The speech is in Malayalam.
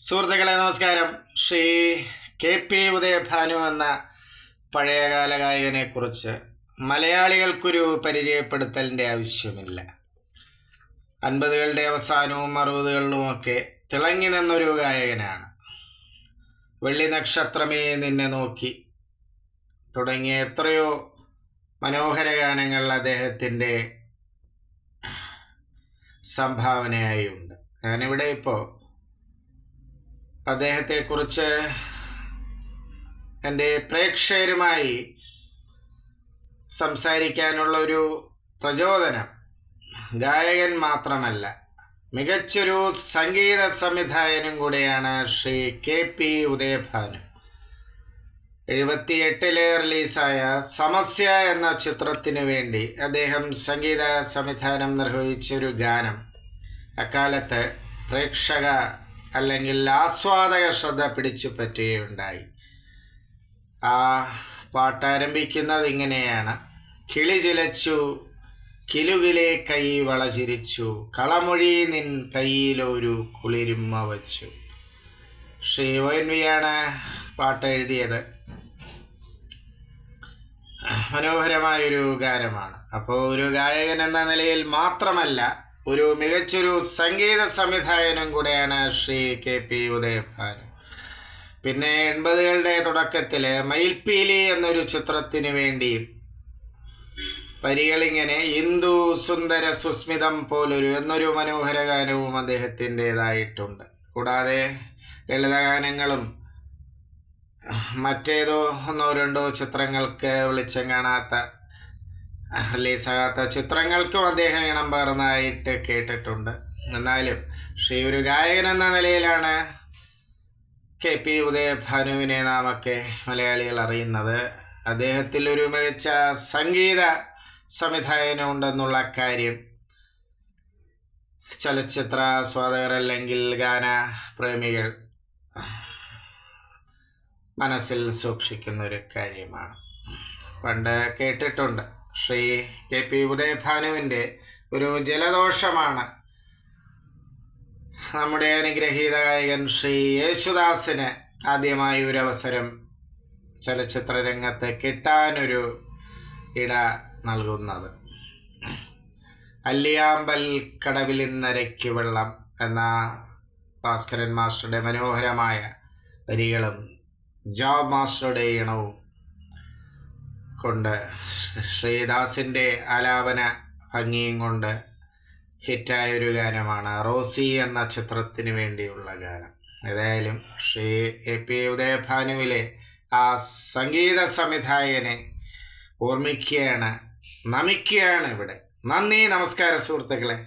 സുഹൃത്തുക്കളെ നമസ്കാരം. ശ്രീ KP ഉദയഭാനു എന്ന പഴയകാല ഗായകനെ കുറിച്ച് മലയാളികൾക്കൊരു പരിചയപ്പെടുത്തലിൻ്റെ ആവശ്യമില്ല. 50കളുടെ അവസാനവും 60കളിലുമൊക്കെ തിളങ്ങി നിന്നൊരു ഗായകനാണ്. വെള്ളി നക്ഷത്രമേ നിന്നെ നോക്കി തുടങ്ങിയ എത്രയോ മനോഹര ഗാനങ്ങൾ അദ്ദേഹത്തിൻ്റെ സംഭാവനയായുണ്ട്. ഞാനിവിടെ ഇപ്പോൾ അദ്ദേഹത്തെക്കുറിച്ച് എൻ്റെ പ്രേക്ഷകരുമായി സംസാരിക്കാനുള്ള ഒരു പ്രചോദനം ഗായകൻ മാത്രമല്ല, മികച്ചൊരു സംഗീത സംവിധായകനും കൂടെയാണ് ശ്രീ KP ഉദയഭാനു. 78 റിലീസായ സമസ്യ എന്ന ചിത്രത്തിനു വേണ്ടി അദ്ദേഹം സംഗീത സംവിധാനം നിർവഹിച്ചൊരു ഗാനം അക്കാലത്ത് പ്രേക്ഷക അല്ലെങ്കിൽ ആസ്വാദക ശ്രദ്ധ പിടിച്ചു പറ്റുകയുണ്ടായി. ആ പാട്ടാരംഭിക്കുന്നത് ഇങ്ങനെയാണ്: കിളി ചിലച്ചു കിലുകിലെ കൈ വളചിരിച്ചു, കളമൊഴി നിൻ കയ്യിലൊരു കുളിരുമ്മ വച്ചു. ശ്രീ ONV ആണ് പാട്ട് എഴുതിയത്. മനോഹരമായൊരു ഗാനമാണ്. അപ്പോൾ ഒരു ഗായകൻ എന്ന നിലയിൽ മാത്രമല്ല, ഒരു മികച്ചൊരു സംഗീത സംവിധായകനും കൂടെയാണ് ശ്രീ KP ഉദയഭാനു. പിന്നെ 80കളുടെ തുടക്കത്തിൽ മയിൽപ്പീലി എന്നൊരു ചിത്രത്തിന് വേണ്ടി വരികളിങ്ങനെ ഇന്ദു സുന്ദര സുസ്മിതം പോലൊരു എന്നൊരു മനോഹര ഗാനവും അദ്ദേഹത്തിൻ്റെതായിട്ടുണ്ട്. കൂടാതെ ലളിതഗാനങ്ങളും മറ്റേതോ 1-2 ചിത്രങ്ങൾക്ക് വെളിച്ചം കാണാത്ത റിലീസാകാത്ത ചിത്രങ്ങൾക്കും അദ്ദേഹം ഇണം പകർന്നതായിട്ട് കേട്ടിട്ടുണ്ട്. എന്നാലും ഒരു ഗായകൻ എന്ന നിലയിലാണ് KP ഉദയഭാനുവിനെ നാമൊക്കെ മലയാളികൾ അറിയുന്നത്. അദ്ദേഹത്തിൽ ഒരു മികച്ച സംഗീത സംവിധായകനുണ്ടെന്നുള്ള കാര്യം ചലച്ചിത്ര ആസ്വാദകർ അല്ലെങ്കിൽ ഗാന പ്രേമികൾ മനസ്സിൽ സൂക്ഷിക്കുന്നൊരു കാര്യമാണ്. പണ്ട് കേട്ടിട്ടുണ്ട്, ശ്രീ KP ഉദയഭാനുവിൻ്റെ ഒരു ജലദോഷമാണ് നമ്മുടെ അനുഗ്രഹീത ഗായകൻ ശ്രീ യേശുദാസിന് ആദ്യമായി ഒരു അവസരം ചലച്ചിത്ര രംഗത്ത് കിട്ടാനൊരു ഇട നൽകുന്നത്. അല്ലിയാമ്പൽ കടവിലിന്നരയ്ക്ക് വെള്ളം എന്ന ഭാസ്കരൻ മാസ്റ്ററുടെ മനോഹരമായ വരികളും ജോബ് മാസ്റ്ററുടെ ഈണവും കൊണ്ട് ശ്രീദാസിൻ്റെ ആലാപന ഭംഗിയും കൊണ്ട് ഹിറ്റായൊരു ഗാനമാണ് റോസി എന്ന ചിത്രത്തിന് വേണ്ടിയുള്ള ഗാനം. ഏതായാലും ശ്രീ KP ഉദയഭാനുവിലെ ആ സംഗീത സംവിധായകനെ ഓർമ്മിക്കുകയാണ്, നമിക്കുകയാണ് ഇവിടെ. നന്ദി, നമസ്കാരം സുഹൃത്തുക്കളെ.